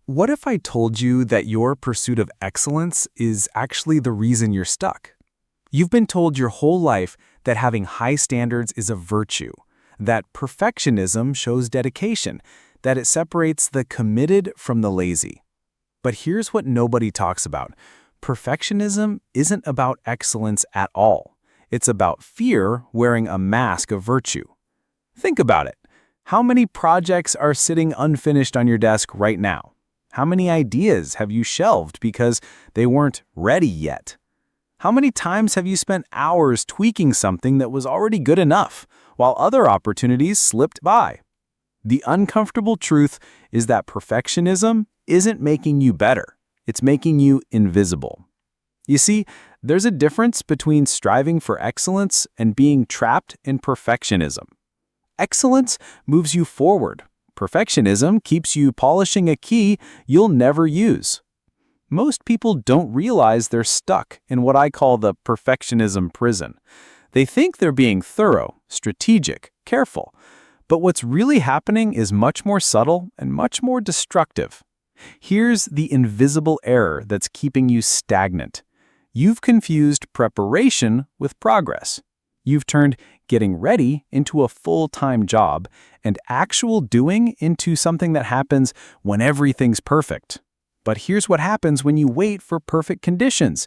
What if I told you that your pursuit of excellence is actually the reason you're stuck? You've been told your whole life that having high standards is a virtue, that perfectionism shows dedication, that it separates the committed from the lazy. But here's what nobody talks about. Perfectionism isn't about excellence at all. It's about fear wearing a mask of virtue. Think about it. How many projects are sitting unfinished on your desk right now? How many ideas have you shelved because they weren't ready yet? How many times have you spent hours tweaking something that was already good enough, while other opportunities slipped by? The uncomfortable truth is that perfectionism isn't making you better. It's making you invisible. You see, there's a difference between striving for excellence and being trapped in perfectionism. Excellence moves you forward. Perfectionism keeps you polishing a key you'll never use. Most people don't realize they're stuck in what I call the perfectionism prison. They think they're being thorough, strategic, careful. But what's really happening is much more subtle and much more destructive. Here's the invisible error that's keeping you stagnant. You've confused preparation with progress. You've turned getting ready into a full-time job and actual doing into something that happens when everything's perfect. But here's what happens when you wait for perfect conditions.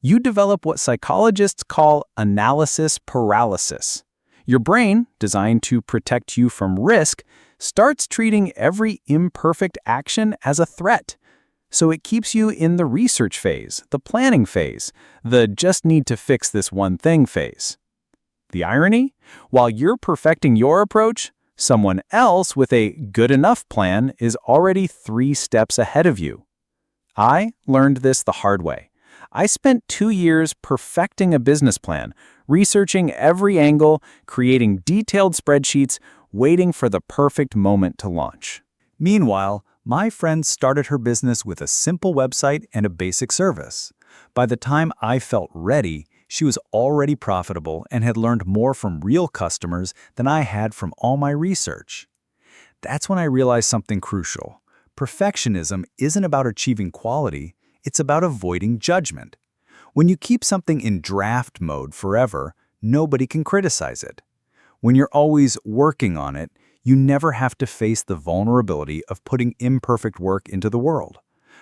You develop what psychologists call analysis paralysis. Your brain, designed to protect you from risk, starts treating every imperfect action as a threat. So it keeps you in the research phase, the planning phase, the just need to fix this one thing phase. The irony? While you're perfecting your approach, someone else with a good enough plan is already 3 steps ahead of you. I learned this the hard way. I spent 2 years perfecting a business plan, researching every angle, creating detailed spreadsheets, waiting for the perfect moment to launch. Meanwhile, my friend started her business with a simple website and a basic service. By the time I felt ready, she was already profitable and had learned more from real customers than I had from all my research. That's when I realized something crucial. Perfectionism isn't about achieving quality, it's about avoiding judgment. When you keep something in draft mode forever, nobody can criticize it. When you're always working on it, you never have to face the vulnerability of putting imperfect work into the world.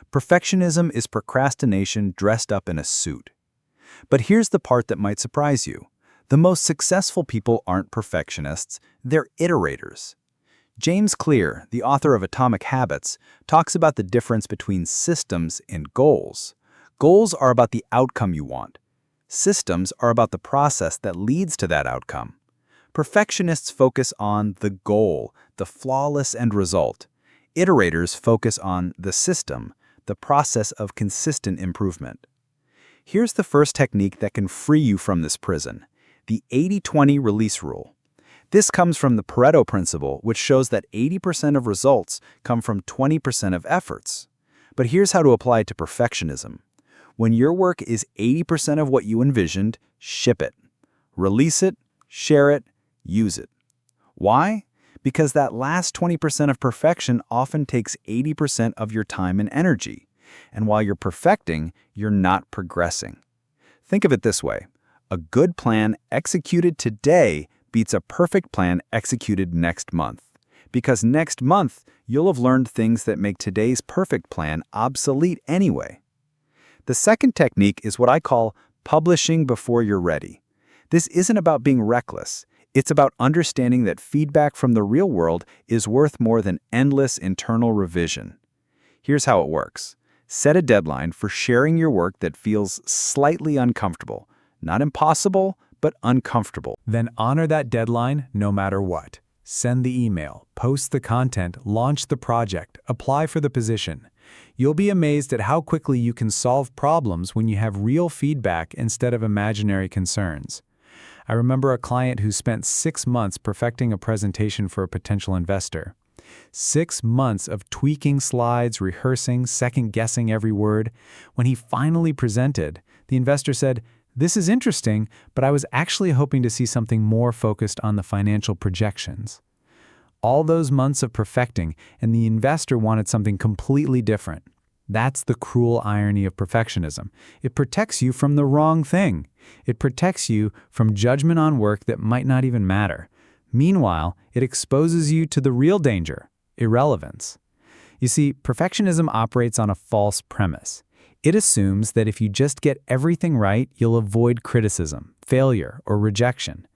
Perfectionism is procrastination dressed up in a suit. But here's the part that might surprise you. The most successful people aren't perfectionists, they're iterators. James Clear, the author of Atomic Habits, talks about the difference between systems and goals. Goals are about the outcome you want. Systems are about the process that leads to that outcome. Perfectionists focus on the goal, the flawless end result. Iterators focus on the system, the process of consistent improvement. Here's the first technique that can free you from this prison, the 80-20 release rule. This comes from the Pareto principle, which shows that 80% of results come from 20% of efforts. But here's how to apply it to perfectionism. When your work is 80% of what you envisioned, ship it. Release it, share it, use it. Why? Because that last 20% of perfection often takes 80% of your time and energy. And while you're perfecting, you're not progressing. Think of it this way. A good plan executed today beats a perfect plan executed next month. Because next month, you'll have learned things that make today's perfect plan obsolete anyway. The second technique is what I call publishing before you're ready. This isn't about being reckless. It's about understanding that feedback from the real world is worth more than endless internal revision. Here's how it works. Set a deadline for sharing your work that feels slightly uncomfortable. Not impossible, but uncomfortable. Then honor that deadline no matter what. Send the email, post the content, launch the project, apply for the position. You'll be amazed at how quickly you can solve problems when you have real feedback instead of imaginary concerns. I remember a client who spent 6 months perfecting a presentation for a potential investor. 6 months of tweaking slides, rehearsing, second-guessing every word. When he finally presented, the investor said, "This is interesting, but I was actually hoping to see something more focused on the financial projections." All those months of perfecting, and the investor wanted something completely different. That's the cruel irony of perfectionism. It protects you from the wrong thing. It protects you from judgment on work that might not even matter. Meanwhile, it exposes you to the real danger, irrelevance. You see, perfectionism operates on a false premise. It assumes that if you just get everything right, you'll avoid criticism, failure, or rejection.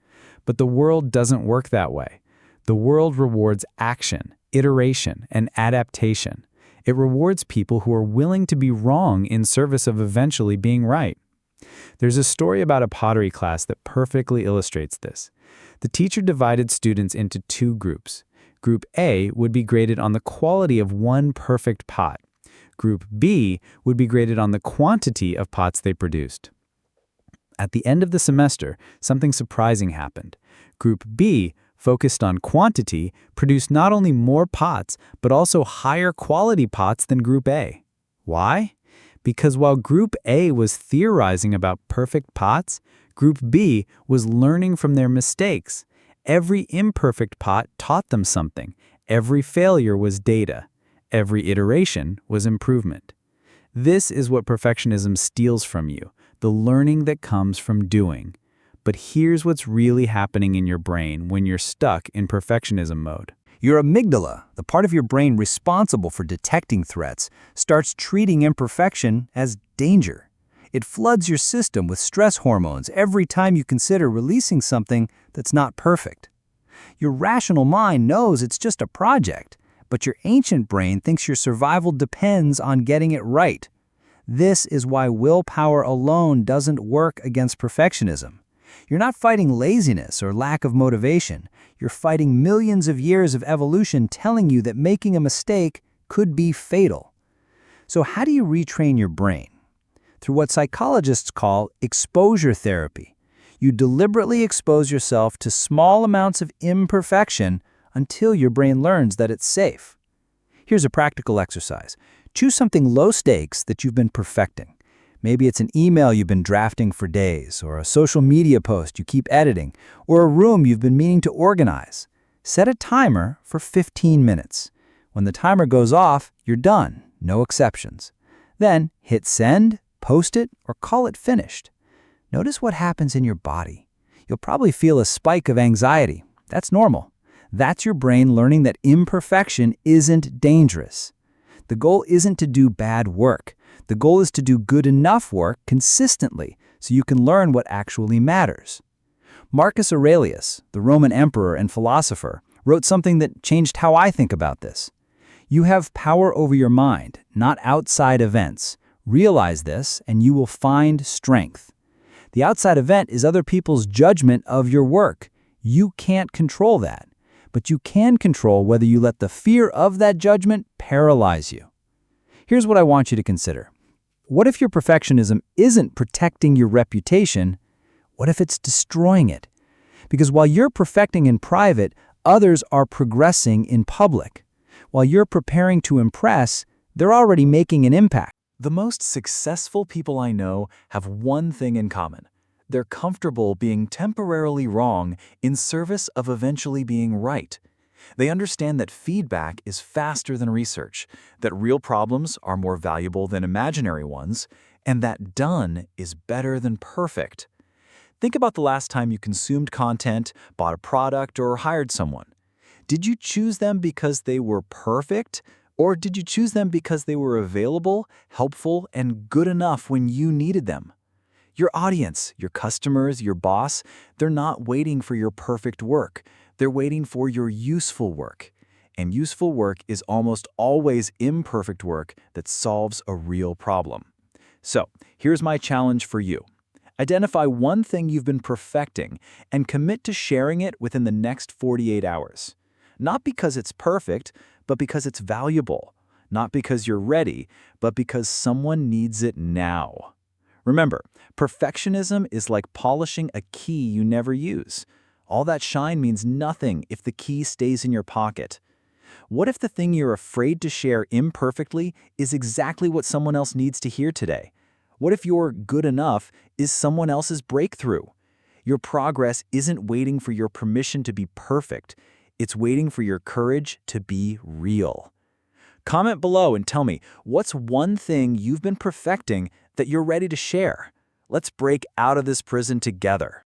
But the world doesn't work that way. The world rewards action, iteration, and adaptation. It rewards people who are willing to be wrong in service of eventually being right. There's a story about a pottery class that perfectly illustrates this. The teacher divided students into two groups. Group A would be graded on the quality of one perfect pot. Group B would be graded on the quantity of pots they produced. At the end of the semester, something surprising happened. Group B, focused on quantity, produced not only more pots, but also higher quality pots than Group A. Why? Because while Group A was theorizing about perfect pots, Group B was learning from their mistakes. Every imperfect pot taught them something. Every failure was data. Every iteration was improvement. This is what perfectionism steals from you, the learning that comes from doing. But here's what's really happening in your brain when you're stuck in perfectionism mode. Your amygdala, the part of your brain responsible for detecting threats, starts treating imperfection as danger. It floods your system with stress hormones every time you consider releasing something that's not perfect. Your rational mind knows it's just a project, but your ancient brain thinks your survival depends on getting it right. This is why willpower alone doesn't work against perfectionism. You're not fighting laziness or lack of motivation. You're fighting millions of years of evolution telling you that making a mistake could be fatal. So how do you retrain your brain? Through what psychologists call exposure therapy. You deliberately expose yourself to small amounts of imperfection until your brain learns that it's safe. Here's a practical exercise. Choose something low stakes that you've been perfecting. Maybe it's an email you've been drafting for days, or a social media post you keep editing, or a room you've been meaning to organize. Set a timer for 15 minutes. When the timer goes off, you're done, no exceptions. Then hit send, post it, or call it finished. Notice what happens in your body. You'll probably feel a spike of anxiety. That's normal. That's your brain learning that imperfection isn't dangerous. The goal isn't to do bad work. The goal is to do good enough work consistently so you can learn what actually matters. Marcus Aurelius, the Roman emperor and philosopher, wrote something that changed how I think about this. You have power over your mind, not outside events. Realize this, and you will find strength. The outside event is other people's judgment of your work. You can't control that, but you can control whether you let the fear of that judgment paralyze you. Here's what I want you to consider. What if your perfectionism isn't protecting your reputation? What if it's destroying it? Because while you're perfecting in private, others are progressing in public. While you're preparing to impress, they're already making an impact. The most successful people I know have one thing in common. They're comfortable being temporarily wrong in service of eventually being right. They understand that feedback is faster than research, that real problems are more valuable than imaginary ones, and that done is better than perfect. Think about the last time you consumed content, bought a product, or hired someone. Did you choose them because they were perfect, or did you choose them because they were available, helpful, and good enough when you needed them? Your audience, your customers, your boss, they're not waiting for your perfect work. They're waiting for your useful work. And useful work is almost always imperfect work that solves a real problem. So, here's my challenge for you. Identify one thing you've been perfecting and commit to sharing it within the next 48 hours. Not because it's perfect, but because it's valuable. Not because you're ready, but because someone needs it now. Remember, perfectionism is like polishing a key you never use. All that shine means nothing if the key stays in your pocket. What if the thing you're afraid to share imperfectly is exactly what someone else needs to hear today? What if your good enough is someone else's breakthrough? Your progress isn't waiting for your permission to be perfect. It's waiting for your courage to be real. Comment below and tell me, what's one thing you've been perfecting that you're ready to share? Let's break out of this prison together.